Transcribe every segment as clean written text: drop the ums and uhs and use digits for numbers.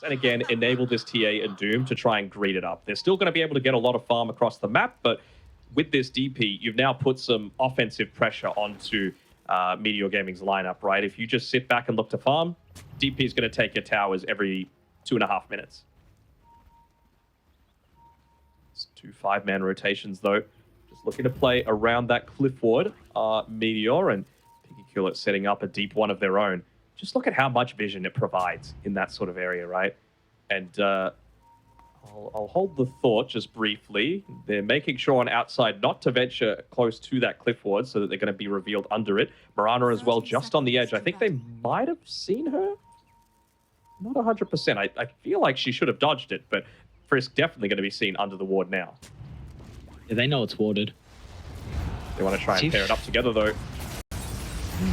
and again, enable this TA and Doom to try and greed it up. They're still going to be able to get a lot of farm across the map, but with this DP, you've now put some offensive pressure onto Meteor Gaming's lineup, right? If you just sit back and look to farm, DP is going to take your towers every 2.5 minutes. It's 2 5-man rotations, though. Just looking to play around that cliff ward. Meteor and Piggy Killer setting up a deep one of their own. Just look at how much vision it provides in that sort of area, right? And I'll hold the thought just briefly. They're making sure on outside not to venture close to that cliff ward so that they're going to be revealed under it. Mirana as well, just on the edge. I think they might have seen her. Not 100%. I feel like she should have dodged it, but Frisk definitely going to be seen under the ward now. Yeah, they know it's warded. They want to try and pair it up together, though.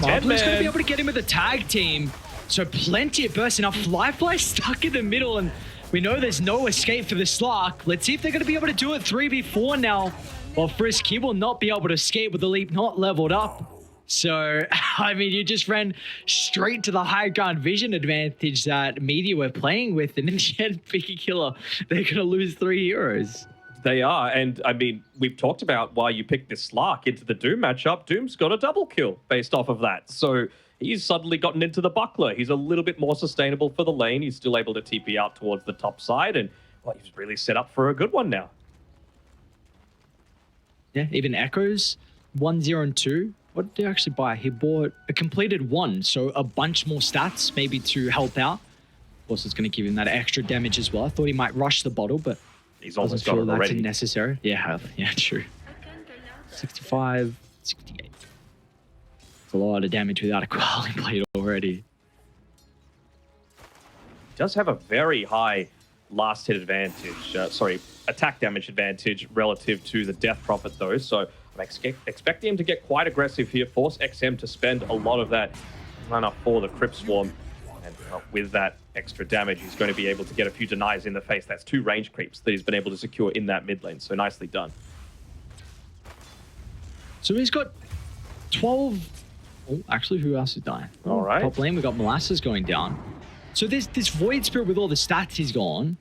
Marvel's going to be able to get him with a tag team. So plenty of burst. Now Fly stuck in the middle, and we know there's no escape for the Slark. Let's see if they're going to be able to do it 3v4 now. Well, Frisk, he will not be able to escape with the leap not leveled up. So, I mean, you just ran straight to the high ground vision advantage that Meteor were playing with. And in the end, Piggy Killer, they're going to lose 3 heroes. They are, and I mean, we've talked about why you picked this Slark into the Doom matchup. Doom's got a double kill based off of that. So he's suddenly gotten into the buckler. He's a little bit more sustainable for the lane. He's still able to TP out towards the top side, and well, he's really set up for a good one now. Yeah, even Echoes, 1, 0, and 2. What did he actually buy? He bought a completed 1, so a bunch more stats, maybe to help out. Of course, it's going to give him that extra damage as well. I thought he might rush the bottle, but he's almost got it already. That's necessary. Yeah, true. 65, 68. It's a lot of damage without a quality blade already. Does have a very high last hit advantage. Attack damage advantage relative to the Death Prophet, though. So I'm expecting him to get quite aggressive here. Force XM to spend a lot of that mana for the Crypt Swarm. And with that extra damage, he's going to be able to get a few denies in the face. That's 2 range creeps that he's been able to secure in that mid lane. So nicely done. So he's got 12... Oh, actually, who else is dying? All right. Top lane, we got Molasses going down. So this Void Spirit with all the stats he's gone,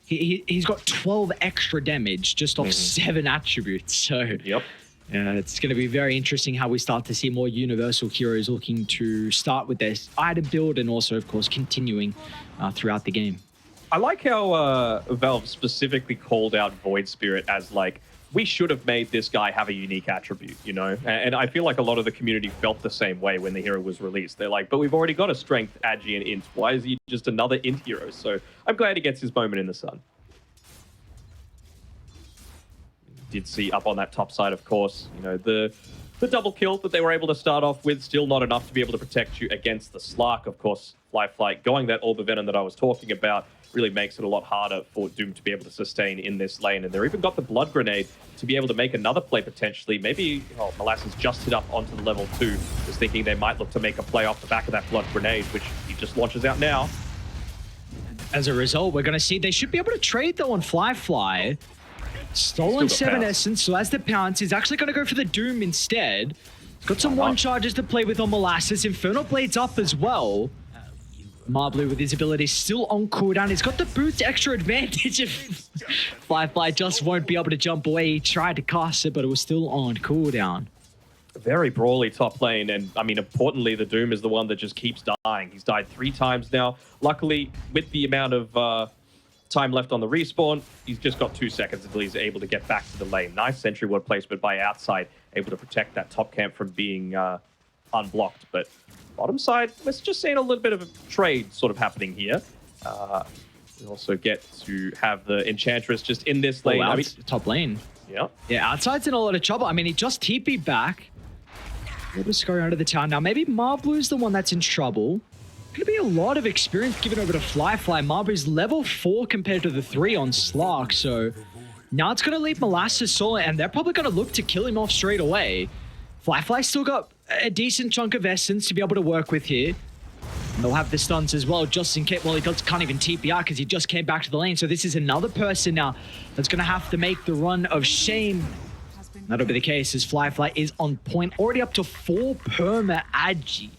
he's got 12 extra damage just off 7 attributes. So yep. Yeah, it's going to be very interesting how we start to see more universal heroes looking to start with their item build and also, of course, continuing throughout the game. I like how Valve specifically called out Void Spirit as like, we should have made this guy have a unique attribute, you know? And I feel like a lot of the community felt the same way when the hero was released. They're like, but we've already got a strength, agi, and int. Why is he just another int hero? So I'm glad he gets his moment in the sun. Did see up on that top side, of course, you know, the double kill that they were able to start off with, still not enough to be able to protect you against the Slark. Of course, Fly going that Orb of Venom that I was talking about really makes it a lot harder for Doom to be able to sustain in this lane. And they're even got the Blood Grenade to be able to make another play potentially. Maybe Molasses just hit up onto the level 2, just thinking they might look to make a play off the back of that Blood Grenade, which he just launches out now. As a result, we're going to see they should be able to trade though on Fly. Stolen 7 Essence, so as the pounce, he's actually going to go for the Doom instead. He's got some 1 charges to play with on Molasses. Infernal Blade's up as well. Marblue with his ability still on cooldown. He's got the boots extra advantage if Fly just won't be able to jump away. He tried to cast it, but it was still on cooldown. Very brawly top lane, and I mean, importantly, the Doom is the one that just keeps dying. He's died 3 times now. Luckily, with the amount of time left on the respawn, he's just got 2 seconds until he's able to get back to the lane. Nice sentry ward placement by outside, able to protect that top camp from being unblocked. But bottom side, let's just seeing a little bit of a trade sort of happening here. We also get to have the Enchantress just in this lane. I mean, top lane. Yeah. Yeah, outside's in a lot of trouble. I mean, he just TP'd back. Able to scurry out of the town. Now, maybe Marblue's the one that's in trouble. Going to be a lot of experience given over to Fly. Marblue's level 4 compared to the 3 on Slark. So now it's going to leave Molasses solo, and they're probably going to look to kill him off straight away. Fly still got a decent chunk of essence to be able to work with here. And they'll have the stuns as well, just in case. Well, he can't even TP out because he just came back to the lane. So this is another person now that's going to have to make the run of shame. That'll be the case as Fly is on point, already up to 4 perma agi.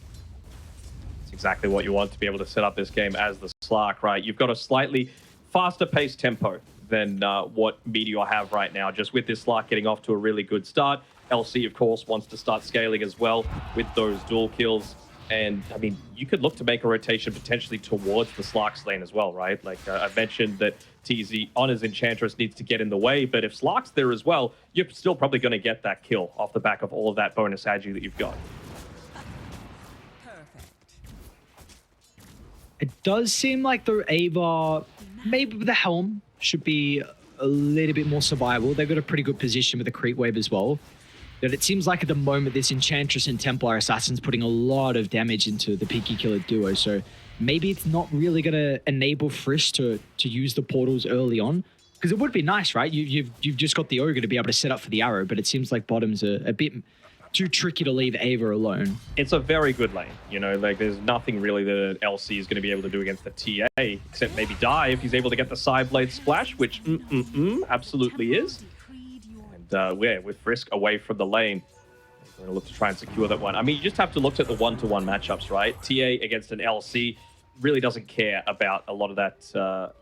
It's exactly what you want to be able to set up this game as the Slark, right? You've got a slightly faster paced tempo than what Meteor have right now, just with this Slark getting off to a really good start. LC, of course, wants to start scaling as well with those dual kills. And, I mean, you could look to make a rotation potentially towards the Slark's lane as well, right? Like, I mentioned that TZ on his Enchantress needs to get in the way, but if Slark's there as well, you're still probably going to get that kill off the back of all of that bonus agi that you've got. It does seem like the Ava, maybe with the Helm, should be a little bit more survivable. They've got a pretty good position with the creep wave as well. But it seems like at the moment, this Enchantress and Templar Assassin's putting a lot of damage into the Piggy Killer duo. So maybe it's not really going to enable Frisk to use the portals early on. Because it would be nice, right? You've just got the Ogre to be able to set up for the arrow. But it seems like bottom's a bit too tricky to leave Ava alone. It's a very good lane. You know, like there's nothing really that an LC is going to be able to do against the TA, except maybe die if he's able to get the side blade splash, which absolutely is. Yeah, with Frisk away from the lane, we're going to look to try and secure that one. I mean, you just have to look at the one-to-one matchups, right? TA against an LC really doesn't care about a lot of that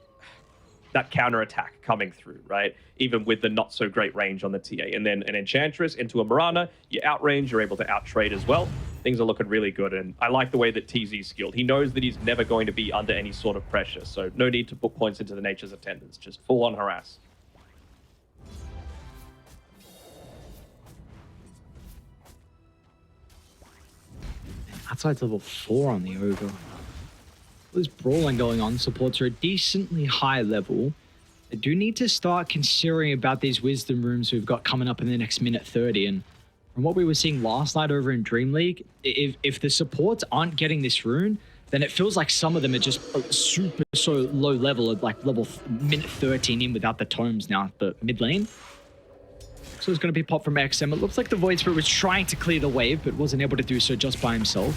that counter-attack coming through, right? Even with the not-so-great range on the TA. And then an Enchantress into a Mirana, you outrange, you're able to out-trade as well. Things are looking really good, and I like the way that TZ's skilled. He knows that he's never going to be under any sort of pressure, so no need to put points into the Nature's Attendants. Just full-on harass. Outside's level 4 on the Ogre. There's brawling going on. Supports are a decently high level. They do need to start considering about these wisdom rooms we've got coming up in the next minute 30. And from what we were seeing last night over in Dream League, if the supports aren't getting this rune, then it feels like some of them are just super so low level, like level minute 13 in without the tomes now at the mid lane. So it's going to be popped from XM. It looks like the Void Spirit was trying to clear the wave, but wasn't able to do so just by himself.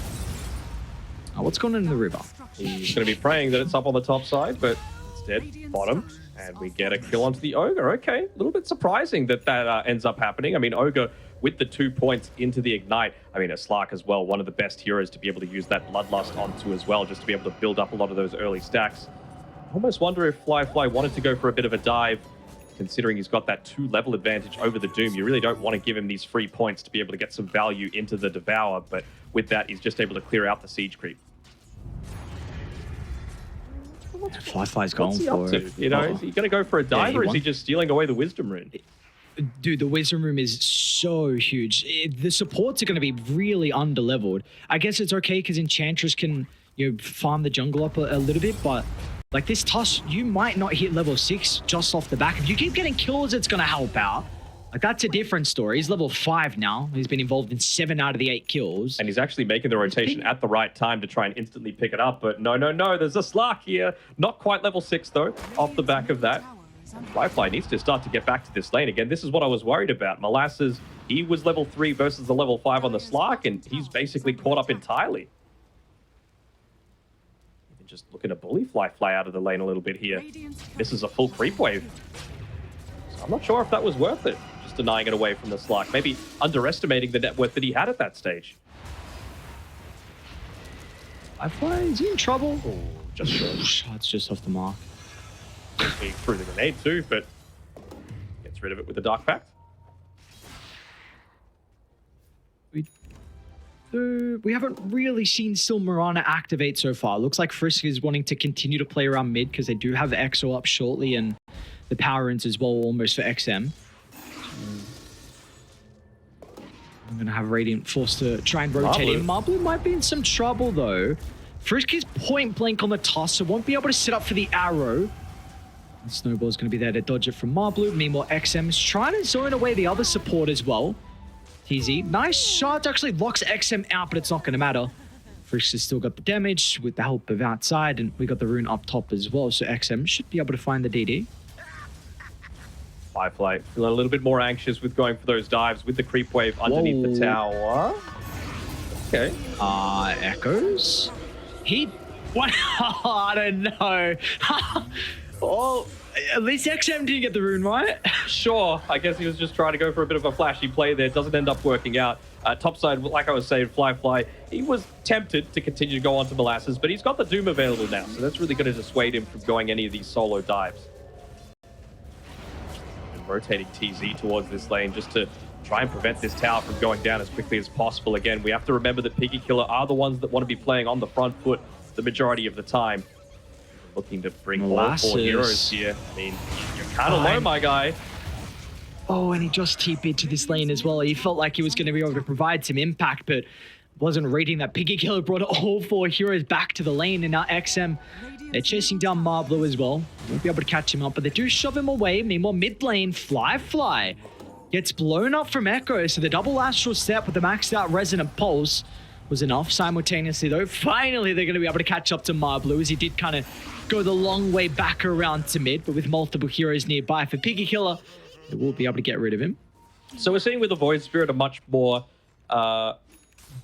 What's going on in the river? He's going to be praying that it's up on the top side, but instead, bottom. And we get a kill onto the Ogre. Okay, a little bit surprising that that ends up happening. I mean, Ogre with the 2 points into the Ignite. I mean, a Slark as well, one of the best heroes to be able to use that Bloodlust onto as well, just to be able to build up a lot of those early stacks. I almost wonder if Fly wanted to go for a bit of a dive, considering he's got that 2-level advantage over the Doom. You really don't want to give him these free points to be able to get some value into the Devour, but with that, he's just able to clear out the siege creep. Fly's going for it. You know, is he going to go for a dive, or is he just stealing away the Wisdom Rune? Dude, the Wisdom Room is so huge. The supports are going to be really under-leveled. I guess it's okay because Enchantress can, you know, farm the jungle up a little bit, but like this Tusk, you might not hit level 6 just off the back. If you keep getting kills, it's going to help out. Like, that's a different story. He's level 5 now. He's been involved in 7 out of the 8 kills. And he's actually making the rotation at the right time to try and instantly pick it up. But no, there's a Slark here. Not quite level 6, though, off the back of that. Firefly needs to start to get back to this lane again. This is what I was worried about. Molasses, he was level 3 versus the level 5 on the Slark, and he's basically caught up entirely. Even just looking to bully Fly out of the lane a little bit here. This is a full creep wave. So I'm not sure if that was worth it. Denying it away from the Slark, maybe underestimating the net worth that he had at that stage. Firefly, is he in trouble? Ooh, just short. It's just off the mark. He threw the grenade too, but gets rid of it with the Dark Pact. We haven't really seen still Mirana activate so far. Looks like Frisk is wanting to continue to play around mid because they do have the EXO up shortly and the power ins as well almost for XM. I'm going to have Radiant forced to try and rotate in. Marbleu might be in some trouble, though. Frisk is point blank on the Tusk, so won't be able to set up for the arrow. And Snowball's going to be there to dodge it from Marbleu. Meanwhile, XM is trying to zone away the other support as well. TZ, nice shot. Actually locks XM out, but it's not going to matter. Frisk has still got the damage with the help of outside, and we got the rune up top as well, so XM should be able to find the DD. Firefly feeling a little bit more anxious with going for those dives with the creep wave underneath the tower. Okay. Echoes? What? I don't know. Oh, At least XM didn't get the rune, right? Sure, I guess he was just trying to go for a bit of a flashy play there. Doesn't end up working out. Topside, like I was saying, Fly, he was tempted to continue to go on to Molasses, but he's got the Doom available now, so that's really going to dissuade him from going any of these solo dives. And rotating TZ towards this lane just to try and prevent this tower from going down as quickly as possible. Again, we have to remember that Piggy Killer are the ones that want to be playing on the front foot the majority of the time. Looking to bring all 4 heroes here. I mean, you're kind of low, my guy. Oh, and he just TP'd to this lane as well. He felt like he was going to be able to provide some impact, but wasn't reading that. Piggy Killer brought all 4 heroes back to the lane, and now XM, they're chasing down Marbleau as well. Won't be able to catch him up, but they do shove him away. Meanwhile, mid lane, Fly gets blown up from Echo, so the double astral step with the maxed out resonant pulse was enough. Simultaneously, though, finally they're going to be able to catch up to Marbleau, as he did kind of go the long way back around to mid, but with multiple heroes nearby for Piggy Killer, they will be able to get rid of him. So we're seeing with the Void Spirit a much more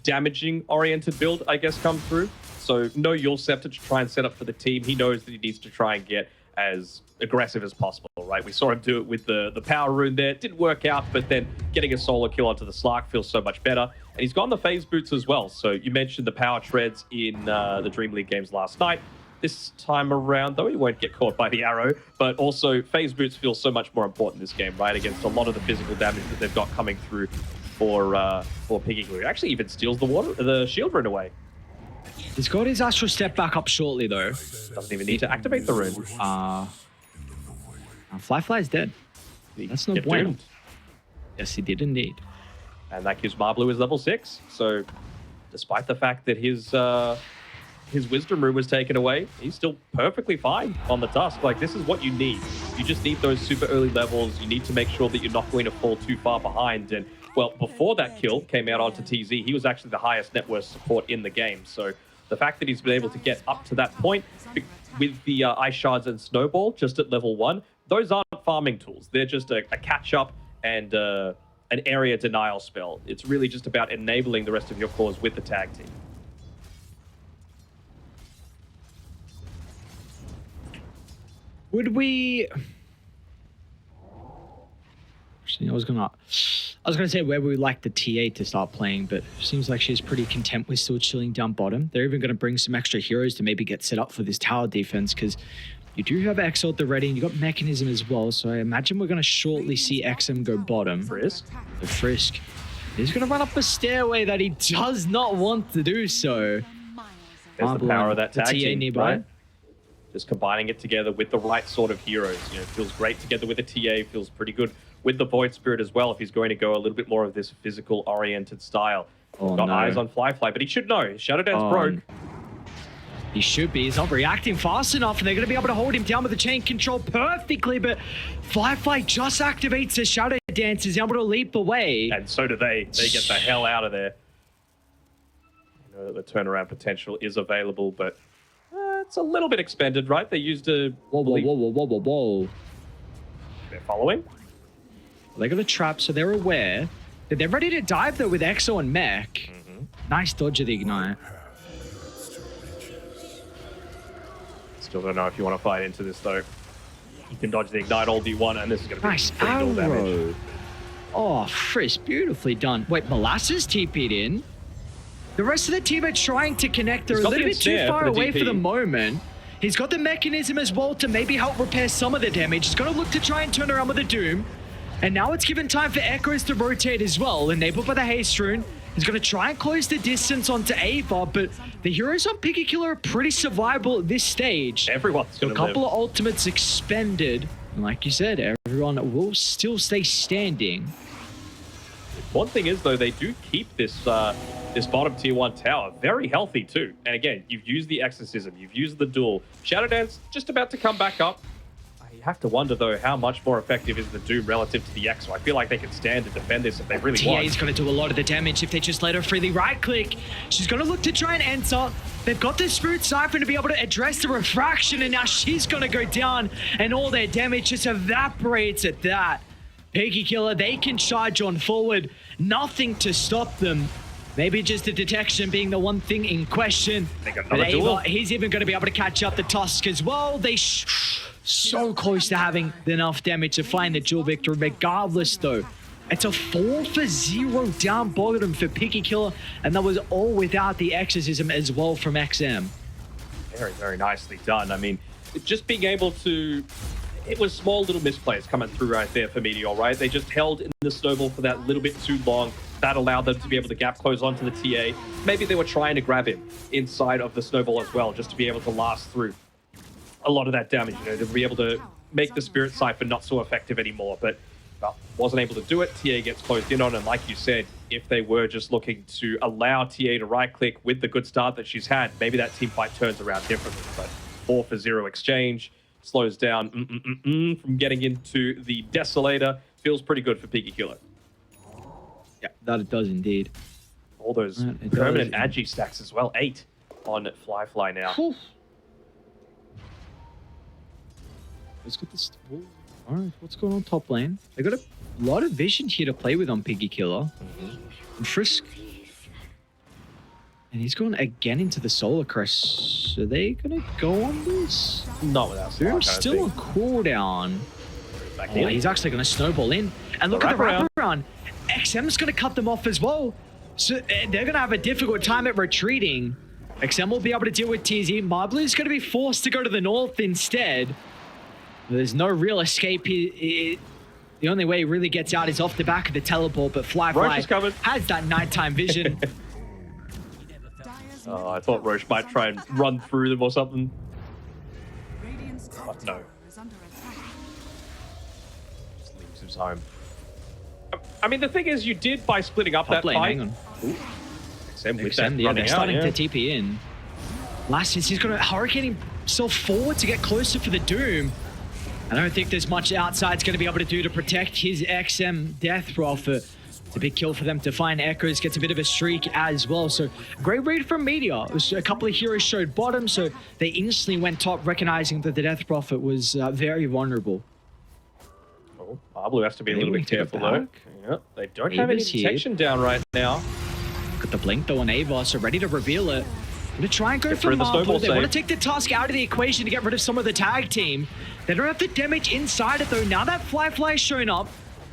damaging-oriented build, I guess, come through. So no Yule Scepter to try and set up for the team. He knows that he needs to try and get as aggressive as possible, right? We saw him do it with the Power Rune there. It didn't work out, but then getting a solo kill onto the Slark feels so much better. And he's got the Phase Boots as well. So you mentioned the Power Treads in the Dream League games last night. This time around, though, he won't get caught by the arrow, but also Phase Boots feel so much more important this game, right? Against a lot of the physical damage that they've got coming through for Piggy Killer. Actually even steals the shield rune away. He's got his Astral Step back up shortly, though. Doesn't even need to activate the rune. Fly is dead. That's no bueno. Doomed. Yes, he did indeed. And that gives Marbleau his level 6. So despite the fact that his Wisdom Rune was taken away, he's still perfectly fine on the Tusk. Like, this is what you need. You just need those super early levels. You need to make sure that you're not going to fall too far behind. And, well, before that kill came out onto TZ, he was actually the highest net worth support in the game. So the fact that he's been able to get up to that point with the Ice Shards and Snowball just at level 1, those aren't farming tools. They're just a catch-up and an area denial spell. It's really just about enabling the rest of your cores with the tag team. Would we... Actually, I was gonna say where we would like the TA to start playing, but seems like she's pretty content with still chilling down bottom. They're even gonna bring some extra heroes to maybe get set up for this tower defense, because you do have Exo at the ready, and you got Mechanism as well. So I imagine we're gonna shortly see XM go bottom. Frisk. The Frisk. He's gonna run up a stairway that he does not want to do so. There's the power of that tag team nearby. Right? Just combining it together with the right sort of heroes. You know, feels great together with a TA, feels pretty good with the Void Spirit as well, if he's going to go a little bit more of this physical-oriented style. Got eyes on Fly, but he should know. Shadow Dance broke. He should be. He's not reacting fast enough, and they're going to be able to hold him down with the chain control perfectly, but Fly just activates the Shadow Dance, is able to leap away. And so do they. They get the hell out of there. You know that the turnaround potential is available, but it's a little bit expended, right? They used a... Whoa. They're following. They got a trap, so they're aware. They're ready to dive, though, with Exo and Mech. Nice dodge of the Ignite. Still don't know if you want to fight into this, though. You can dodge the Ignite all you want, and this is going to be nice arrow. Damage. Oh, Frisk, beautifully done. Wait, Molasses TP'd in. The rest of the team are trying to connect. They're a little bit too far away for the moment. He's got the Mechanism as well to maybe help repair some of the damage. He's going to look to try and turn around with the Doom. And now it's given time for Echoes to rotate as well. Enabled by the Haste Rune. He's going to try and close the distance onto Ava, but the heroes on Piggy Killer are pretty survivable at this stage. Everyone's going to live. A couple of ultimates expended. And like you said, everyone will still stay standing. One thing is, though, they do keep this this bottom tier 1 tower very healthy, too. And again, you've used the Exorcism, you've used the duel. Shadow Dance just about to come back up. You have to wonder, though, how much more effective is the Doom relative to the Exo. I feel like they can stand to defend this if they really want. TA's going to do a lot of the damage if they just let her freely right-click. She's going to look to try and enter. They've got the Spirit Siphon to be able to address the refraction, and now she's going to go down, and all their damage just evaporates at that. Piggy Killer, they can charge on forward. Nothing to stop them. Maybe just the detection being the one thing in question. They got another duel. He's even going to be able to catch up the Tusk as well. So close to having enough damage to find the dual victory. Regardless, though, it's a 4-for-0 down bottom for Piggy Killer, and that was all without the exorcism as well from XM. Very, very nicely done. I mean, just being able to... It was small little misplays coming through right there for Meteor, right? They just held in the snowball for that little bit too long. That allowed them to be able to gap close onto the TA. Maybe they were trying to grab him inside of the snowball as well, just to be able to last through a lot of that damage, you know, to be able to make the Spirit Cypher not so effective anymore. But well, wasn't able to do it. TA gets closed in on, and like you said, if they were just looking to allow TA to right-click with the good start that she's had, maybe that team fight turns around differently. But 4-for-0 exchange slows down from getting into the Desolator. Feels pretty good for Piggy Killer. Yeah, that it does indeed. All those permanent agi stacks as well. 8 on Fly now. Whew. Let's get this. All right, what's going on top lane? They got a lot of vision here to play with on Piggy Killer. And Frisk. And he's going again into the Solar Crest. Are they going to go on this? Not without They're still on cooldown. Oh, he's actually going to snowball in. And look at the wraparound. XM's going to cut them off as well. So they're going to have a difficult time at retreating. XM will be able to deal with TZ. Marblu's going to be forced to go to the north instead. There's no real escape here. The only way he really gets out is off the back of the teleport, but Fly has that nighttime vision. Oh, I thought Roche might try and run through them or something. Oh, no. Just leaves his home. I mean, the thing is, you did by splitting up that fight. Hang on. They're starting to TP in. Lassus, he's going to hurricane himself forward to get closer for the Doom. I don't think there's much outside's going to be able to do to protect his XM Death Prophet. It's a big kill for them to find Echoes, gets a bit of a streak as well. So great read from Meteor. It was a couple of heroes showed bottom, so they instantly went top, recognizing that the Death Prophet was very vulnerable. Oh, Marblu has to be a little bit careful though. Yep, they don't have any detection down right now. Look at the blink though on Ava, so ready to reveal it. Gonna try and go for Marblu. They want to take the Tusk out of the equation to get rid of some of the tag team. They don't have the damage inside it though. Now that Fly is shown up,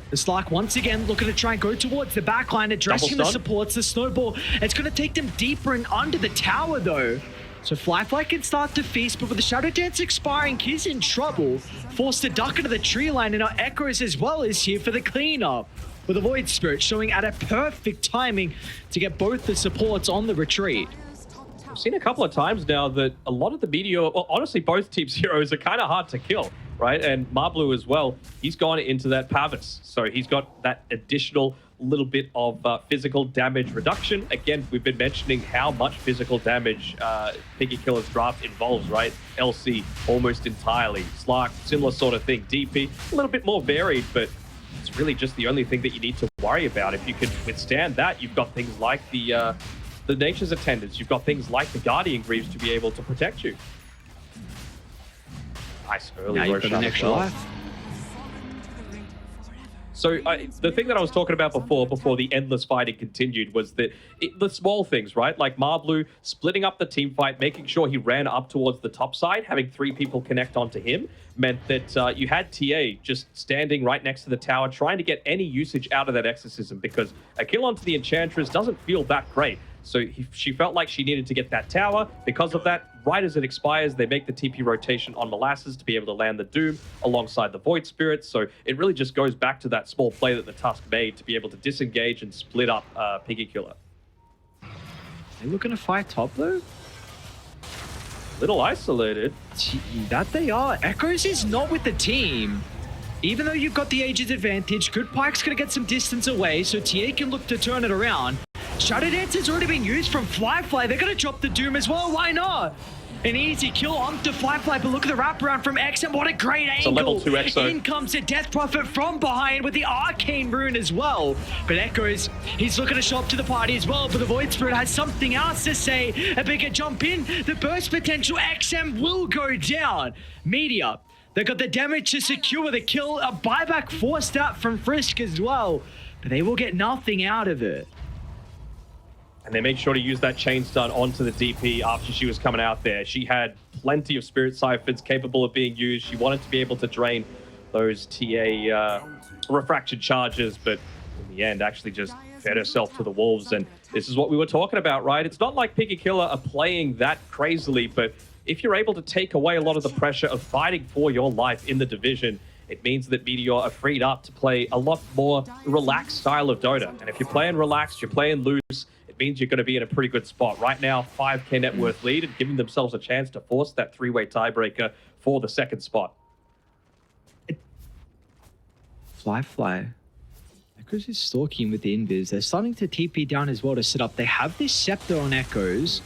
the Slark once again looking to try and go towards the backline, addressing the supports, the snowball. It's going to take them deeper and under the tower though. So Fly can start to feast, but with the Shadow Dance expiring, he's in trouble. Forced to duck into the tree line, and our Echoes as well is here for the cleanup. With the Void Spirit showing at a perfect timing to get both the supports on the retreat. I've seen a couple of times now that a lot of the Meteor, well, honestly, both teams' heroes are kind of hard to kill, right? And Marblu as well, he's gone into that Pavis. So he's got that additional little bit of physical damage reduction. Again, we've been mentioning how much physical damage Piggy Killer's draft involves, right? LC almost entirely. Slark, similar sort of thing. DP, a little bit more varied, but it's really just the only thing that you need to worry about. If you can withstand that, you've got things like the Nature's Attendants. You've got things like the Guardian Greaves to be able to protect you. Nice early Roshan as well. So the thing that I was talking about before the endless fighting continued was that the small things, right? Like Marblu splitting up the team fight, making sure he ran up towards the top side, having 3 people connect onto him, meant that you had TA just standing right next to the tower, trying to get any usage out of that exorcism, because a kill onto the Enchantress doesn't feel that great. So she felt like she needed to get that tower. Because of that, right as it expires, they make the TP rotation on Molasses to be able to land the Doom alongside the Void Spirits. So it really just goes back to that small play that the Tusk made to be able to disengage and split up Piggy Killer. They looking to fight top though? Little isolated. That they are. Echoes is not with the team. Even though you've got the ages advantage, Good Pike's going to get some distance away, so TA can look to turn it around. Shadow Dance has already been used from Fly. They're going to drop the Doom as well. Why not? An easy kill onto Fly, but look at the wraparound from XM. What a great angle. It's a level 2 Exo. In comes the Death Prophet from behind with the Arcane Rune as well. But Echoes, he's looking to show up to the party as well, but the Void Spirit has something else to say. A bigger jump in. The burst potential XM will go down. Meteor, they got the damage to secure the kill. A buyback forced out from Frisk as well, but they will get nothing out of it. And they make sure to use that chain stun onto the DP after she was coming out there. She had plenty of Spirit Siphons capable of being used. She wanted to be able to drain those TA refraction charges, but in the end actually just fed herself to the wolves. And this is what we were talking about, right? It's not like Piggy Killer are playing that crazily, but if you're able to take away a lot of the pressure of fighting for your life in the division, it means that Meteor are freed up to play a lot more relaxed style of Dota. And if you're playing relaxed, you're playing loose, it means you're going to be in a pretty good spot. Right now, 5k net worth lead and giving themselves a chance to force that three-way tiebreaker for the second spot. Fly. Echoes is stalking with the invis. They're starting to TP down as well to set up. They have this scepter on Echoes.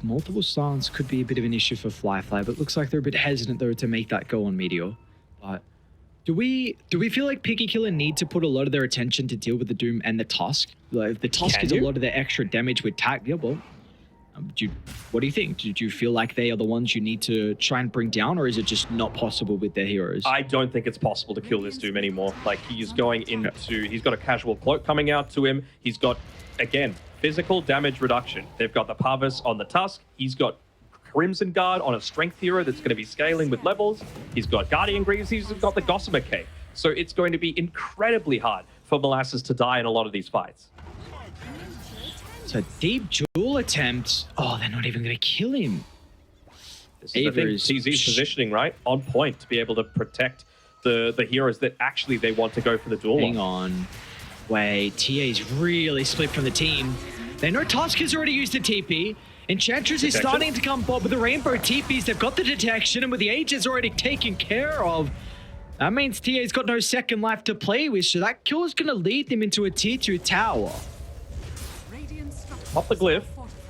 Multiple silence could be a bit of an issue for Fly, but it looks like they're a bit hesitant though to make that go on Meteor. But do we feel like Piggy Killer need to put a lot of their attention to deal with the Doom and the Tusk? Like the Tusk is a lot of their extra damage with tag. Yeah, well, what do you think? Do you feel like they are the ones you need to try and bring down, or is it just not possible with their heroes? I don't think it's possible to kill this Doom anymore. Like he's going into, he's got a casual cloak coming out to him. He's got, again, physical damage reduction. They've got the Parvis on the Tusk. He's got Crimson Guard on a strength hero that's going to be scaling with levels. He's got Guardian Greaves. He's got the Gossamer Cape. So it's going to be incredibly hard for Molasses to die in a lot of these fights. So deep duel attempt. Oh, they're not even going to kill him. This is the thing. TZ's positioning, right? On point to be able to protect the heroes that actually they want to go for the duel. Hang on. Wait, TA's really split from the team. They know Tusk has already used the TP. Enchantress is starting to come bob with the rainbow TPs. They've got the detection, and with the Aegis already taken care of, that means TA's got no second life to play with, so that kill is going to lead them into a tier 2 tower. Pop the glyph.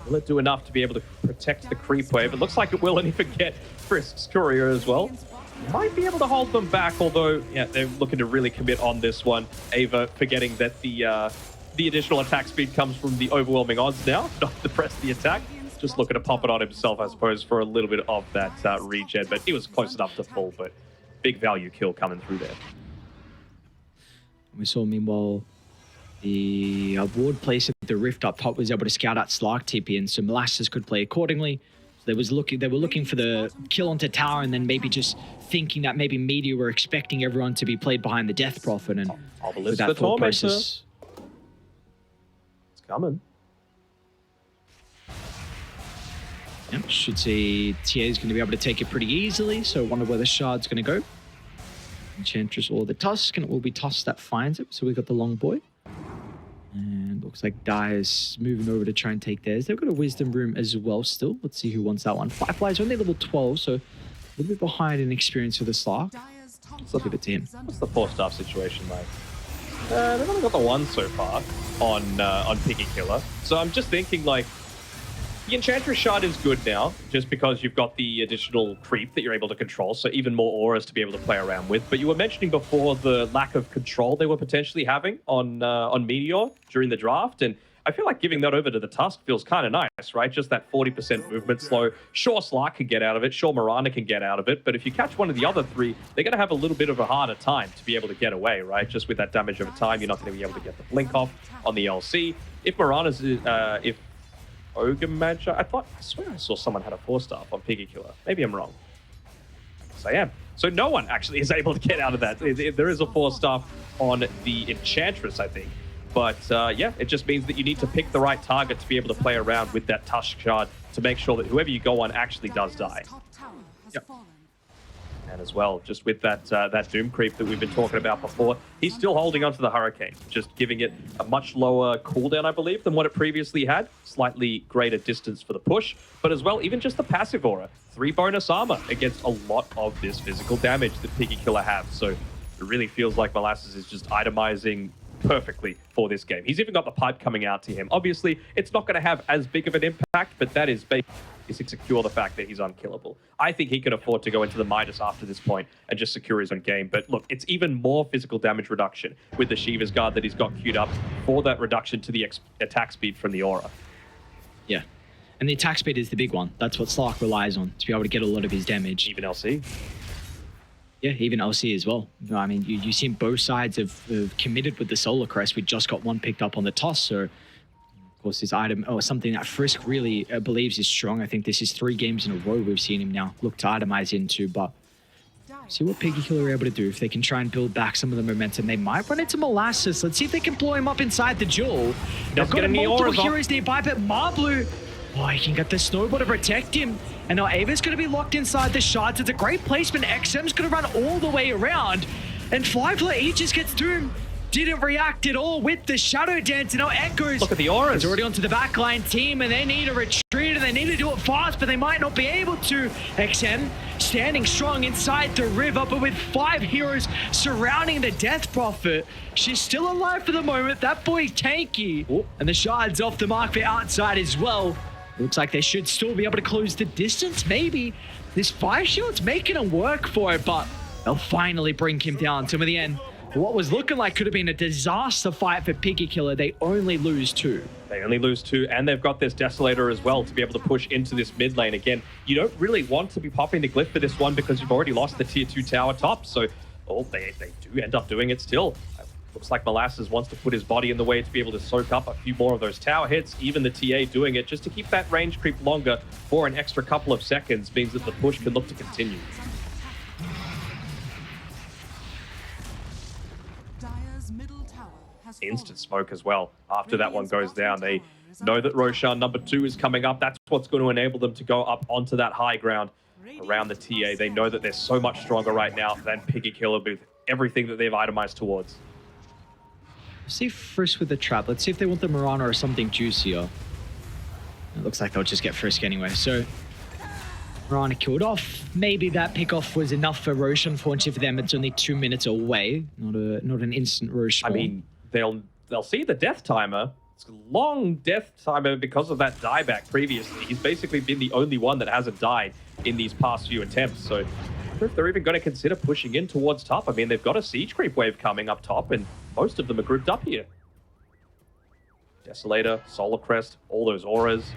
Will it do enough to be able to protect the creep wave? It looks like it will, and even get Frisk's courier as well. Might be able to hold them back, although, yeah, they're looking to really commit on this one. Ava forgetting that the additional attack speed comes from the overwhelming odds now, not to press the attack. Just looking to pop it on himself, I suppose, for a little bit of that regen, but he was close enough to full, but big value kill coming through there. We saw, meanwhile, the ward place at the rift up top was able to scout out Slark TP, and so Molasses could play accordingly. So they were looking for the kill onto tower, and then maybe just thinking that maybe Meteor were expecting everyone to be played behind the Death Prophet, and with that thought process, it's coming. Yep, should see TA is going to be able to take it pretty easily, so I wonder where the shard's going to go. Enchantress or the Tusk, and it will be Tusk that finds it, so we've got the long boy. And looks like Dire's moving over to try and take theirs. They've got a Wisdom Room as well still. Let's see who wants that one. Firefly's only level 12, so a little bit behind in experience with the Slark. Let's give it to him. What's the 4-star situation like? They've only got the one so far on Piggy Killer. So I'm just thinking, like, the Enchantress Shard is good now, just because you've got the additional creep that you're able to control, so even more auras to be able to play around with. But you were mentioning before the lack of control they were potentially having on Meteor during the draft, and I feel like giving that over to the Tusk feels kind of nice, right? Just that 40% movement slow. Sure, Slark can get out of it. Sure, Mirana can get out of it. But if you catch one of the other three, they're going to have a little bit of a harder time to be able to get away, right? Just with that damage over time, you're not going to be able to get the blink off on the LC. If Mirana's... if Ogre Magi, I swear I saw someone had a 4-star on Piggy Killer. Maybe I'm wrong. Yes, I am. So no one actually is able to get out of that. There is a 4-star on the Enchantress, I think. But yeah, it just means that you need to pick the right target to be able to play around with that Tusk Shard to make sure that whoever you go on actually does die. Yep. And as well, just with that Doom creep that we've been talking about before, he's still holding onto the Hurricane, just giving it a much lower cooldown, I believe, than what it previously had. Slightly greater distance for the push, but as well, even just the passive aura. 3 bonus armor against a lot of this physical damage that Piggy Killer have. So it really feels like Molasses is just itemizing perfectly for this game. He's even got the pipe coming out to him. Obviously, it's not going to have as big of an impact, but that is basically to secure the fact that he's unkillable. I think he can afford to go into the Midas after this point and just secure his own game. But look, it's even more physical damage reduction with the Shiva's Guard that he's got queued up for that reduction to the attack speed from the aura. Yeah. And the attack speed is the big one. That's what Slark relies on to be able to get a lot of his damage. Even LC. Yeah, even LC as well. I mean, you see both sides have committed with the Solar Crest. We just got one picked up on the toss, so Of course, this item, or something that Frisk really believes is strong. I think this is 3 games in a row we've seen him now look to itemize into, but see what Piggy Killer are able to do. If they can try and build back some of the momentum, they might run into Molasses. Let's see if they can blow him up inside the jewel. They've got multiple heroes nearby, but Marblu, oh, he can get the snowball to protect him. And now Ava's going to be locked inside the shards. It's a great placement. XM's going to run all the way around. And Flyfly, he just gets doomed. Didn't react at all with the Shadow Dance. And now Echoes. Look at the auras. It's already onto the backline team, and they need a retreat, and they need to do it fast, but they might not be able to. XM standing strong inside the river, but with 5 heroes surrounding the Death Prophet. She's still alive for the moment. That boy tanky. Ooh. And the shards off the mark for outside as well. Looks like they should still be able to close the distance, maybe. This fire shield's making them work for it, but they'll finally bring him down. To the end, what was looking like could have been a disaster fight for Piggy Killer. They only lose 2. They only lose 2, and they've got this Desolator as well to be able to push into this mid lane. Again, you don't really want to be popping the Glyph for this one because you've already lost the tier 2 tower top, so they do end up doing it still. Looks like Molasses wants to put his body in the way to be able to soak up a few more of those tower hits. Even the TA doing it just to keep that range creep longer for an extra couple of seconds means that the push can look to continue. Instant smoke as well. After that one goes down, they know that Roshan number 2 is coming up. That's what's going to enable them to go up onto that high ground around the TA. They know that they're so much stronger right now than Piggy Killer with everything that they've itemized towards. See Frisk with the trap. Let's see if they want the Mirana or something juicier. It looks like they'll just get Frisk anyway. So Mirana killed off. Maybe that pickoff was enough for Roche. Unfortunately for them, it's only 2 minutes away. Not an instant Roche. I mean, they'll see the death timer. It's a long death timer because of that dieback previously. He's basically been the only one that hasn't died in these past few attempts. So I wonder if they're even going to consider pushing in towards top. I mean, they've got a siege creep wave coming up top, and most of them are grouped up here. Desolator, Solar Crest, all those auras.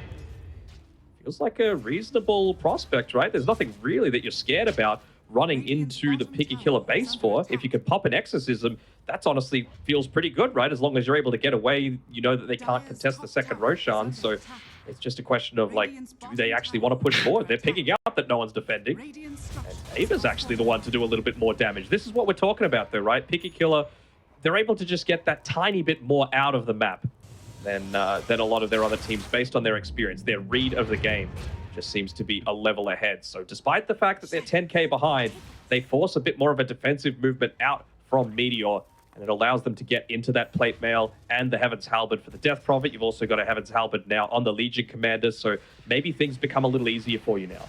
Feels like a reasonable prospect, right? There's nothing really that you're scared about running into the Piggy Killer base for. If you could pop an Exorcism, that's honestly feels pretty good, right? As long as you're able to get away, you know that they can't contest the second Roshan, so it's just a question of, like, do they actually want to push forward? They're picking out that no one's defending, and Ava's actually the one to do a little bit more damage. This is what we're talking about, though, right? Piggy Killer, they're able to just get that tiny bit more out of the map than a lot of their other teams based on their experience. Their read of the game just seems to be a level ahead. So despite the fact that they're 10k behind, they force a bit more of a defensive movement out from Meteor, and it allows them to get into that plate mail and the Heaven's Halberd for the Death Prophet. You've also got a Heaven's Halberd now on the Legion Commander, so maybe things become a little easier for you now.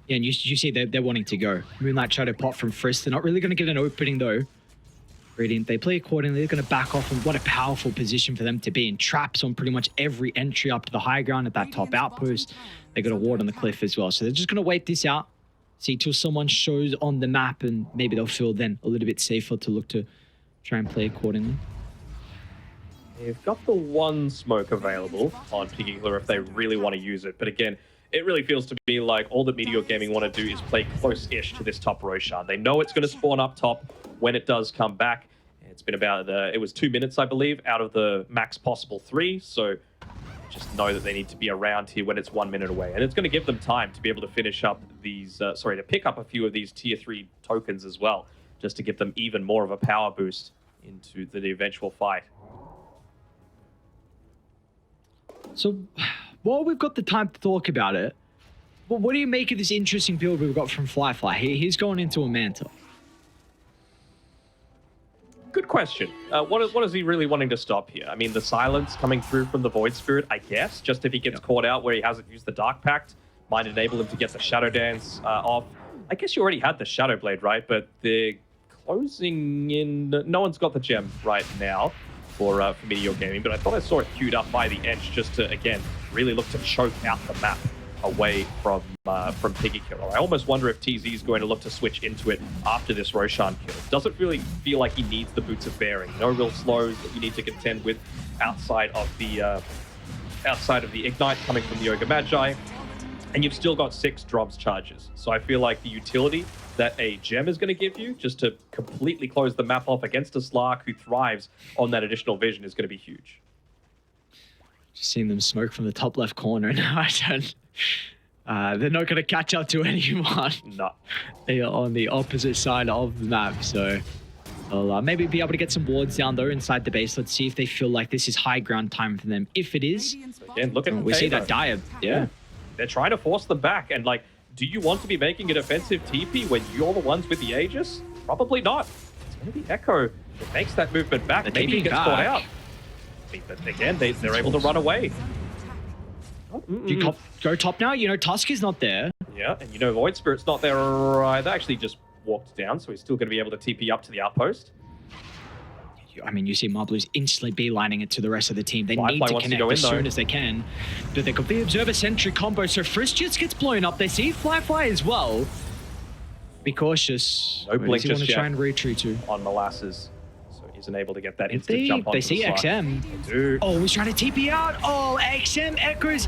Yeah, and you see they're wanting to go. Moonlight Shadow pop from Frisk. They're not really going to get an opening, though. Radiant, they play accordingly. They're going to back off, and what a powerful position for them to be in. Traps on pretty much every entry up to the high ground at that top outpost. They got a ward on the cliff as well. So they're just going to wait this out, see till someone shows on the map, and maybe they'll feel then a little bit safer to look to try and play accordingly. They've got the one smoke available on Piggy Killer if they really want to use it. But again, it really feels to me like all that Meteor Gaming want to do is play close-ish to this top Roshan. They know it's going to spawn up top when it does come back. It's been about, it was 2 minutes, I believe, out of the max possible 3. So just know that they need to be around here when it's 1 minute away. And it's going to give them time to be able to finish up these, to pick up a few of these tier 3 tokens as well, just to give them even more of a power boost into the eventual fight. So while we've got the time to talk about it, what do you make of this interesting build we've got from Flyfly? He's going into a Manta. Good question. What is he really wanting to stop here? I mean, the silence coming through from the Void Spirit, I guess, just if he gets caught out where he hasn't used the Dark Pact, might enable him to get the Shadow Dance off. I guess you already had the Shadow Blade, right? But they're closing in. No one's got the gem right now for Meteor Gaming, but I thought I saw it queued up by the edge just to, again, really look to choke out the map away from Piggy Killer. I almost wonder if TZ is going to look to switch into it after this Roshan kill. Doesn't really feel like he needs the Boots of Bearing. No real slows that you need to contend with outside of the Ignite coming from the Yoga Magi. And you've still got 6 drops charges. So I feel like the utility that a gem is going to give you just to completely close the map off against a Slark who thrives on that additional vision is going to be huge. Just seeing them smoke from the top left corner now. I don't. They're not going to catch up to anyone. No. They are on the opposite side of the map, so they'll maybe be able to get some wards down though inside the base. Let's see if they feel like this is high ground time for them. If it is, again, look at we see that dive. Yeah. They're trying to force them back, and like, do you want to be making an offensive TP when you're the ones with the Aegis? Probably not. It's going to be Echo that makes that movement back. Maybe he gets caught out. But again, they're able to run away. You go top now. You know, Tusk is not there. Yeah, and you know, Void Spirit's not there either. Actually just walked down, so he's still going to be able to TP up to the outpost. I mean, you see Marblues instantly beelining it to the rest of the team. They need to connect as soon as they can. But they got the Observer Sentry combo, so Frisk just gets blown up. They see Fly as well. Be cautious. No blink just yet. Try and retreat to on Molasses. So he's unable to get that instant jump on. They see XM. They do. Oh, he's trying to TP out. Oh, XM echoes.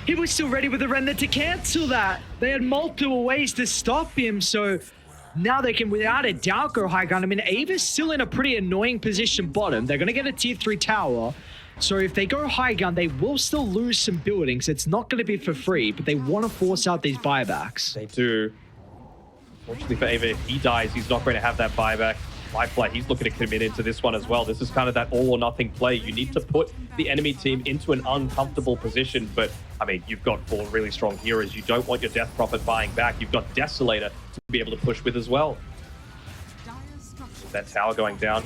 He was still ready with the render to cancel that. They had multiple ways to stop him, so now they can, without a doubt, go high ground. I mean, Ava's still in a pretty annoying position bottom. They're going to get a tier 3 tower. So if they go high ground, they will still lose some buildings. It's not going to be for free, but they want to force out these buybacks. They do. Fortunately for Ava, if he dies, he's not going to have that buyback. Lifelight, he's looking to commit into this one as well. This is kind of that all or nothing play. You need to put the enemy team into an uncomfortable position, but I mean, you've got 4 really strong heroes. You don't want your Death Prophet buying back. You've got Desolator to be able to push with as well. With that tower going down,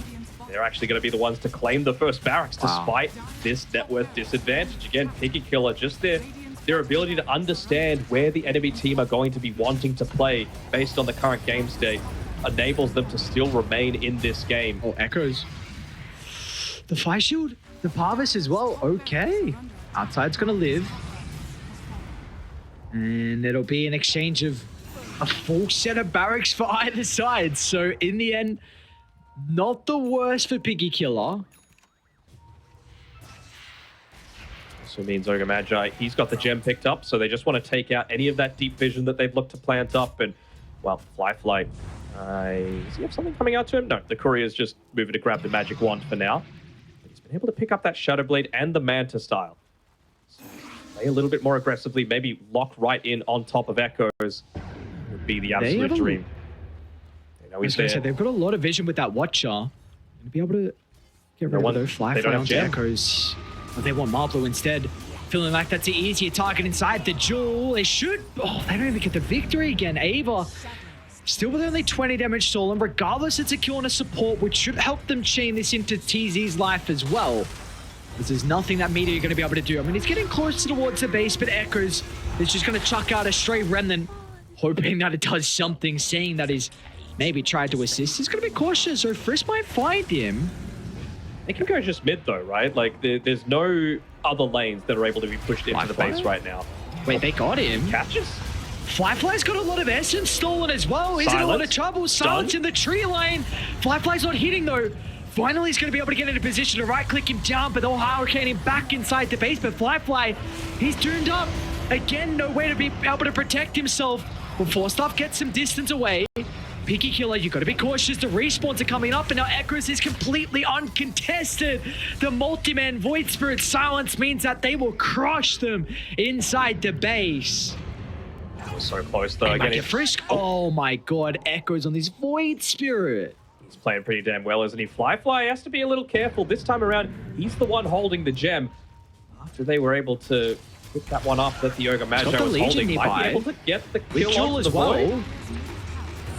they're actually going to be the ones to claim the first barracks despite this net worth disadvantage. Again, Piggy Killer, just their ability to understand where the enemy team are going to be wanting to play based on the current game state enables them to still remain in this game. Oh, Echoes. The Fire Shield, the Parvis as well. Okay. Outside's going to live. And it'll be an exchange of a full set of barracks for either side. So in the end, not the worst for Piggy Killer. So it means Ogre Magi, he's got the gem picked up, so they just want to take out any of that deep vision that they've looked to plant up. And, well, Fly. Does he have something coming out to him? No, the Courier's just moving to grab the magic wand for now. But he's been able to pick up that Shadow Blade and the Manta style. So play a little bit more aggressively, maybe lock right in on top of Echoes would be the absolute dream. You know, he's there. They've got a lot of vision with that Watcher. Going to be able to get rid of those Fly onto Echoes. But they want Marblu instead. Feeling like that's an easier target inside the Jewel. They should. Oh, they don't even get the victory again. Ava still with only 20 damage stolen. Regardless, it's a kill and a support, which should help them chain this into TZ's life as well. Because there's nothing that Meteor are going to be able to do. I mean, he's getting close towards the base, but Echoes is just going to chuck out a stray remnant, hoping that it does something, saying that he's maybe tried to assist. He's going to be cautious, so Frisk might find him. They can go just mid though, right? Like, there's no other lanes that are able to be pushed into the base right now. Wait, they got him? Catches? Fly's got a lot of essence stolen as well. He's in a lot of trouble. Silence in the tree lane. Fly's not hitting though. Finally, he's going to be able to get into position to right-click him down, but they'll hurricane him back inside the base. But Fly, he's doomed up. Again, no way to be able to protect himself before stuff gets some distance away. Piggy Killer, you've got to be cautious. The respawns are coming up, and now Echoes is completely uncontested. The multi-man Void Spirit silence means that they will crush them inside the base. That was so close, though. Again, Frisk. Oh my god, Echoes on this Void Spirit. He's playing pretty damn well, isn't he? Fly has to be a little careful. This time around, he's the one holding the gem. After they were able to pick that one up that the Ogre Magi was holding, might be able to get the kill on the Void.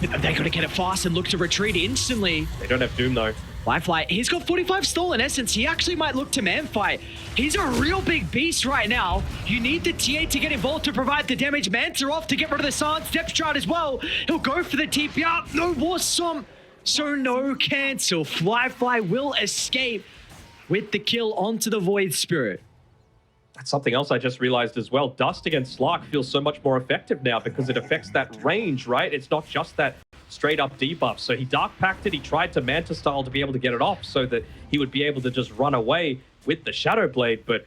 They're going to get it fast and look to retreat instantly. They don't have Doom, though. Fly, he's got 45 stolen essence. He actually might look to man fight. He's a real big beast right now. You need the TA to get involved to provide the damage. Manta off to get rid of the silence. Step Stride as well. He'll go for the TP up. No War Stomp. So no cancel. Fly will escape with the kill onto the Void Spirit. That's something else I just realized as well. Dust against Slark feels so much more effective now because it affects that range, right? It's not just that straight up debuff. So he Dark Packed it, he tried to Manta style to be able to get it off so that he would be able to just run away with the Shadow Blade, but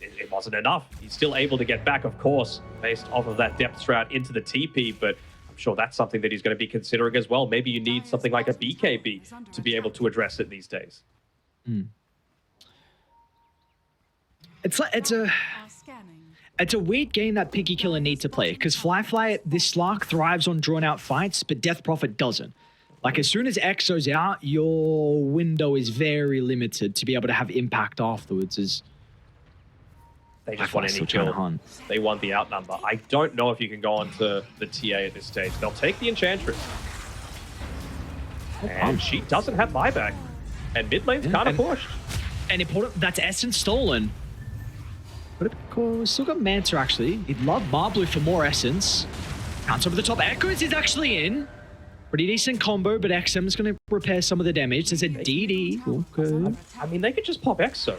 it wasn't enough. He's still able to get back, of course, based off of that Depth Shroud into the TP, but I'm sure that's something that he's going to be considering as well. Maybe you need something like a BKB to be able to address it these days. It's like it's a weird game that Piggy Killer needs to play because Fly, this Slark thrives on drawn out fights, but Death Prophet doesn't. Like as soon as Exo's out, your window is very limited to be able to have impact afterwards. They just want any kill. They want the outnumber. I don't know if you can go on to the TA at this stage. They'll take the Enchantress. And she doesn't have buyback. And mid lane's kind of pushed. And important, that's Essence stolen. But we still got Manta actually. He'd love Marblu for more Essence. Counts over the top. Echoes is actually in. Pretty decent combo, but XM is going to repair some of the damage. There's a DD. Okay. I mean, they could just pop Exo.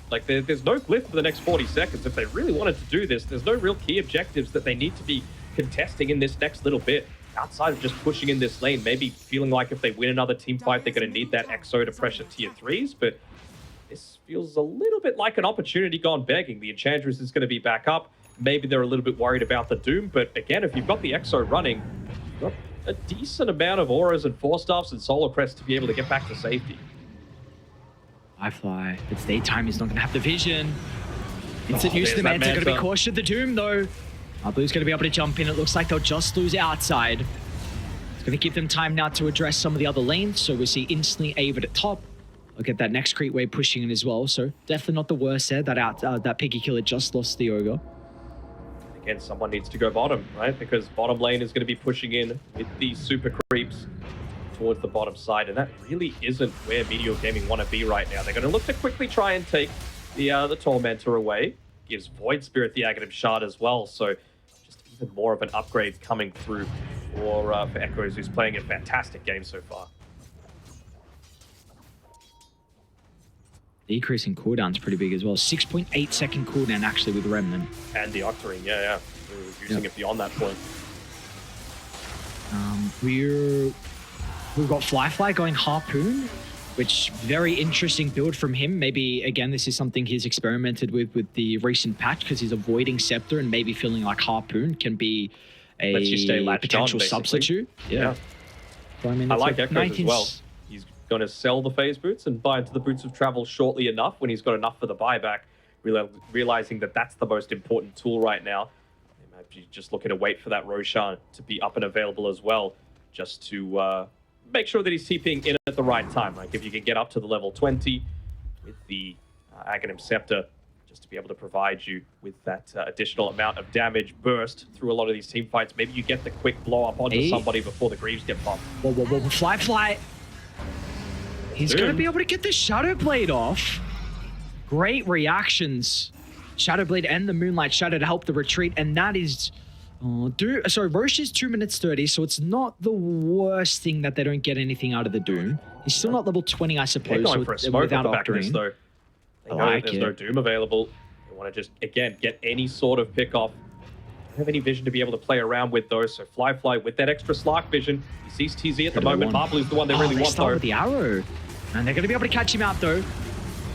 Like, there's no glyph for the next 40 seconds. If they really wanted to do this, there's no real key objectives that they need to be contesting in this next little bit. Outside of just pushing in this lane, maybe feeling like if they win another team fight, they're going to need that Exo to pressure tier 3s. But this feels a little bit like an opportunity gone begging. The Enchantress is going to be back up. Maybe they're a little bit worried about the Doom. But again, if you've got the Exo running, you've got a decent amount of auras and 4-staffs and solar crests to be able to get back to safety. Fly. It's daytime. He's not going to have the vision. Instant use the Manta. Going to be cautious of the Doom, though. Blue's going to be able to jump in. It looks like they'll just lose outside. It's going to give them time now to address some of the other lanes. So we see instantly Ava at top. I'll get that next creep wave pushing in as well. So definitely not the worst there. That Piggy Killer just lost the Ogre. Again, someone needs to go bottom, right? Because bottom lane is going to be pushing in with these super creeps towards the bottom side, and that really isn't where Meteor Gaming want to be right now. They're going to look to quickly try and take the Tormentor away. Gives Void Spirit the Aghanim Shard as well, so just even more of an upgrade coming through for Echoes, who's playing a fantastic game so far. Decrease in cooldown's pretty big as well. 6.8 second cooldown actually with Remnant. And the Octarine, yeah. We're reducing it beyond that point. We've got Fly going Harpoon, which very interesting build from him. Maybe, again, this is something he's experimented with the recent patch because he's avoiding Scepter and maybe feeling like Harpoon can be a potential substitute. Yeah. So, I mean, I like Echoes as well. He's going to sell the phase boots and buy into the boots of travel shortly enough when he's got enough for the buyback, realizing that that's the most important tool right now. They might be just looking to wait for that Roshan to be up and available as well, just to make sure that he's TPing in at the right time. Like if you can get up to the level 20 with the Aghanim Scepter, just to be able to provide you with that additional amount of damage burst through a lot of these team fights. Maybe you get the quick blow up onto somebody before the Greaves get popped. Whoa. Fly. He's going to be able to get the Shadow Blade off. Great reactions. Shadow Blade and the Moonlight Shadow to help the retreat, and that is... Roche is 2 minutes 30, so it's not the worst thing that they don't get anything out of the Doom. He's still not level 20, I suppose. They're going for a smoke at the back of this, though. They know there's no Doom available. They want to just, again, get any sort of pick off. Don't have any vision to be able to play around with those, so Fly with that extra Slark vision. He sees TZ at the moment. Marblu's the one they really want, though. With the arrow. And they're going to be able to catch him out, though.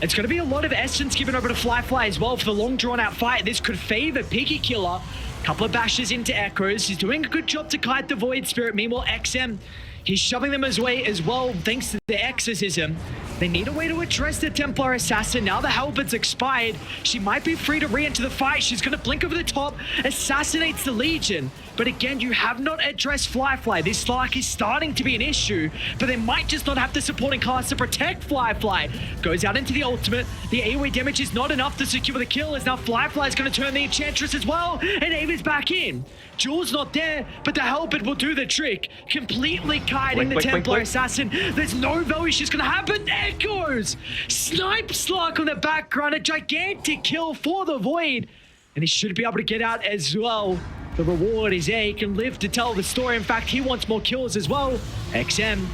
It's going to be a lot of essence given over to Fly as well for the long drawn-out fight. This could favor Piggy Killer. Couple of bashes into Echoes. He's doing a good job to kite the Void Spirit. Meanwhile, XM, he's shoving them his way as well, thanks to the Exorcism. They need a way to address the Templar Assassin. Now the Halberd's expired. She might be free to re-enter the fight. She's going to blink over the top, assassinates the Legion. But again, you have not addressed Fly. This Slark is starting to be an issue, but they might just not have the supporting class to protect Fly. Goes out into the ultimate. The AoE damage is not enough to secure the kill, as now Fly is going to turn the Enchantress as well, and Ava's back in. Jewel's not there, but the Halberd will do the trick. Completely kiting the Templar Assassin. There's no value she's going to have, but Echoes! Snipe Slark on the background, a gigantic kill for the Void. And he should be able to get out as well. The reward is there. He can live to tell the story. In fact, he wants more kills as well. XM.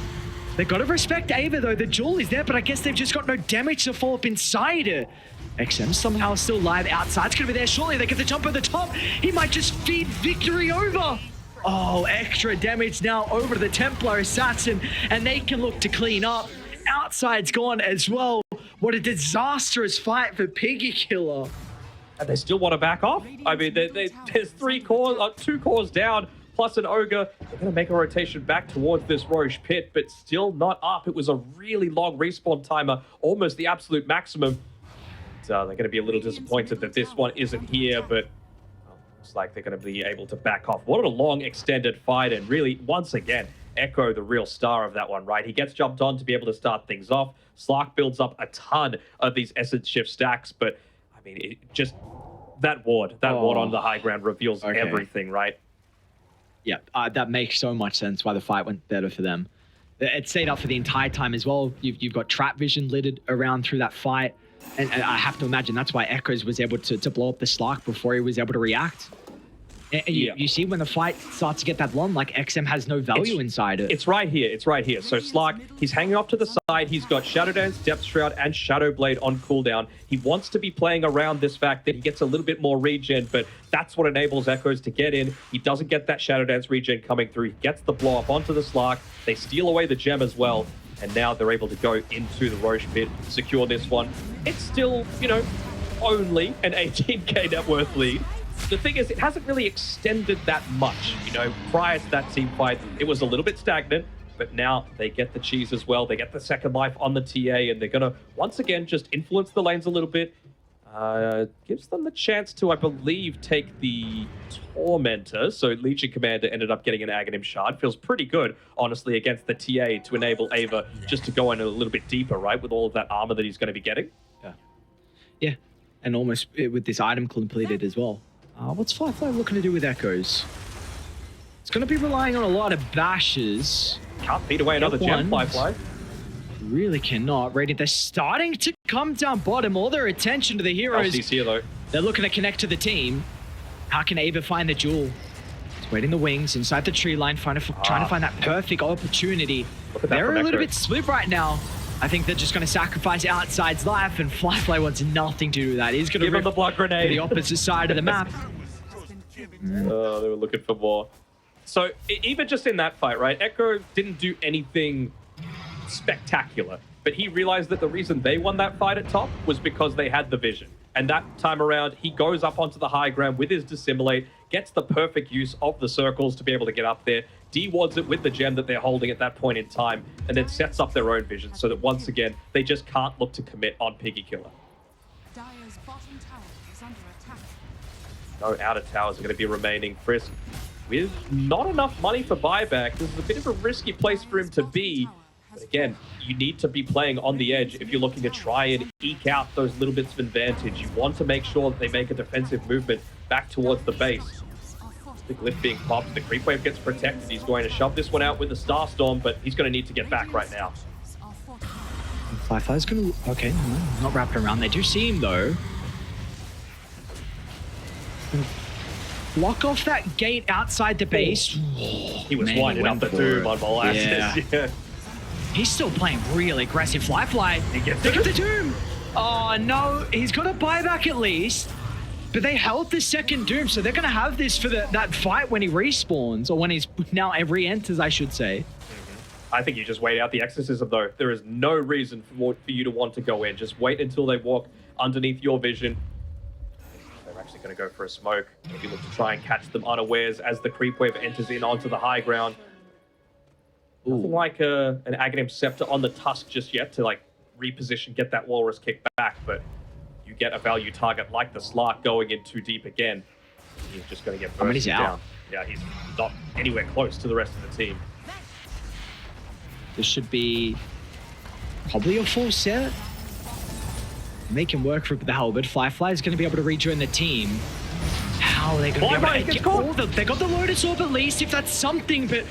They've got to respect Ava, though. The Jewel is there, but I guess they've just got no damage to fall up inside her. XM somehow still live outside. It's going to be there shortly. They get the jump at the top. He might just feed victory over. Oh, extra damage now over to the Templar Assassin, and they can look to clean up. Outside's gone as well. What a disastrous fight for Piggy Killer. And they still want to back off. I mean, there's two cores down, plus an Ogre. They're going to make a rotation back towards this Roche pit, but still not up. It was a really long respawn timer, almost the absolute maximum. they're going to be a little disappointed that this one isn't here, but looks like they're going to be able to back off. What a long, extended fight, and really, once again, Echo, the real star of that one, right? He gets jumped on to be able to start things off. Slark builds up a ton of these Essence Shift stacks, but, I mean, it just... That ward on the high ground reveals everything, right? Yeah, that makes so much sense why the fight went better for them. It stayed up for the entire time as well. You've got trap vision littered around through that fight. And I have to imagine that's why Echoes was able to blow up the Slark before he was able to react. And you see when the fight starts to get that long, like XM has no value inside it. It's right here. It's right here. So Slark, he's hanging off to the side. He's got Shadow Dance, Depth Shroud, and Shadow Blade on cooldown. He wants to be playing around this fact that he gets a little bit more regen, but that's what enables Echoes to get in. He doesn't get that Shadow Dance regen coming through. He gets the blow up onto the Slark. They steal away the gem as well. And now they're able to go into the Roche pit, secure this one. It's still, you know, only an 18k net worth lead. The thing is, it hasn't really extended that much. You know, prior to that team fight, it was a little bit stagnant, but now they get the cheese as well. They get the second life on the TA, and they're going to, once again, just influence the lanes a little bit. Gives them the chance to, I believe, take the Tormentor. So Legion Commander ended up getting an Aghanim Shard. Feels pretty good, honestly, against the TA to enable Ava just to go in a little bit deeper, right, with all of that armor that he's going to be getting. Yeah, and almost with this item completed as well. What's Firefly looking to do with Echoes? It's going to be relying on a lot of bashes. Can't feed away another gem, Firefly. Really cannot. Radiant, they're starting to come down bottom. All their attention to the heroes. Here, though. They're looking to connect to the team. How can Ava find the jewel? It's waiting the wings inside the tree line, trying to find that perfect opportunity. They're a little bit split right now. I think they're just going to sacrifice Outside's life, and Firefly wants nothing to do with that. He's going to give him the blood grenade to the opposite side of the map. Oh, they were looking for more. So even just in that fight, right, Echo didn't do anything spectacular, but he realized that the reason they won that fight at top was because they had the vision. And that time around, he goes up onto the high ground with his Dissimulate, gets the perfect use of the circles to be able to get up there, dewards it with the gem that they're holding at that point in time, and then sets up their own vision so that once again, they just can't look to commit on Piggy Killer. Dire's bottom tower is under attack. No outer towers are going to be remaining. Frisk, with not enough money for buyback, this is a bit of a risky place for him to be. But again, you need to be playing on the edge if you're looking to try and eke out those little bits of advantage. You want to make sure that they make a defensive movement back towards the base. The glyph being popped, the creep wave gets protected. He's going to shove this one out with the Starstorm, but he's going to need to get back right now. Firefly's going to... Okay, no, not wrapping around. They do see him, though. Block off that gate outside the base. He was winding up the Doom on Molasses. Yeah. He's still playing really aggressive. Firefly, they get the Doom. Oh, no. He's got a buyback at least. But they held the second Doom, so they're going to have this for that fight when he respawns, or when he's now re-enters, I should say. I think you just wait out the Exorcism, though. There is no reason for you to want to go in. Just wait until they walk underneath your vision. They're actually going to go for a smoke. Maybe look to try and catch them unawares as the creep wave enters in onto the high ground. Nothing like an Aghanim Scepter on the Tusk just yet to like reposition, get that Walrus kick back, but you get a value target like the Slark going in too deep again. He's just going to get bursted down. Yeah, he's not anywhere close to the rest of the team. This should be probably a full set. They can work for the Halberd. Firefly is going to be able to rejoin the team. How are they going to be able to get all the... They got the Lotus Orb at least, if that's something, but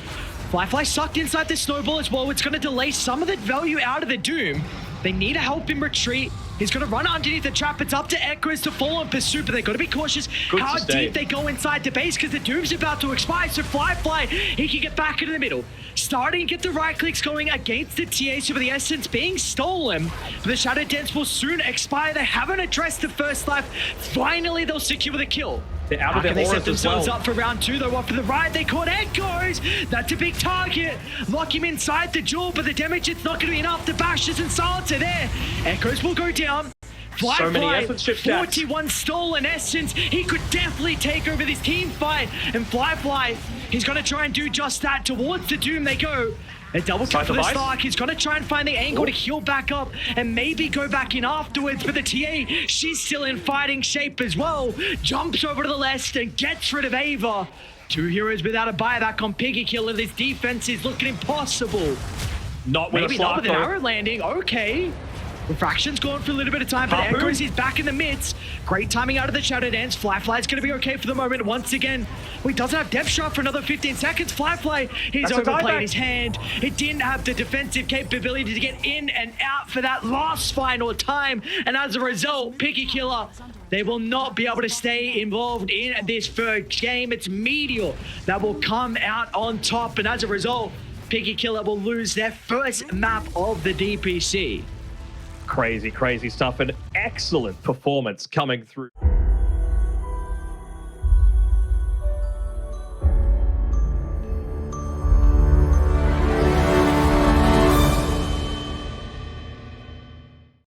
Firefly sucked inside the Snowball as well. It's going to delay some of the value out of the Doom. They need to help him retreat. He's going to run underneath the trap. It's up to Echoes to follow in pursuit, but they've got to be cautious how deep they go inside the base because the Doom's about to expire. So Firefly, he can get back into the middle. Starting to get the right clicks going against the TA, so the Essence being stolen. But the Shadow Dance will soon expire. They haven't addressed the first life. Finally, they'll secure the kill. They're out of their they set auras as themselves well. up for round two, though. Off to the right, they caught Echoes. That's a big target. Lock him inside the jewel, but the damage, it's not going to be enough. The bashes and silence are there. Echoes will go down. Firefly, so many essence shift 41 stolen essence. He could definitely take over this team fight. And Firefly, he's going to try and do just that. Towards the Doom they go. A double kill for the device. Stark. He's going to try and find the angle to heal back up and maybe go back in afterwards. But the TA, she's still in fighting shape as well. Jumps over to the left and gets rid of Ava. 2 heroes without a buyback on Piggy Killer. This defense is looking impossible. Not with Maybe a not Slark, with an though. arrow landing. Okay. Refraction's gone for a little bit of time, but Harpoon. Echoes is back in the midst. Great timing out of the Shadow Dance. Fly's going to be okay for the moment once again. He doesn't have depth shot for another 15 seconds. Fly, he's That's a overplayed dieback. his hand. It didn't have the defensive capability to get in and out for that last final time. And as a result, Piggy Killer, they will not be able to stay involved in this third game. It's Meteor that will come out on top. And as a result, Piggy Killer will lose their first map of the DPC. Crazy stuff. An excellent performance coming through.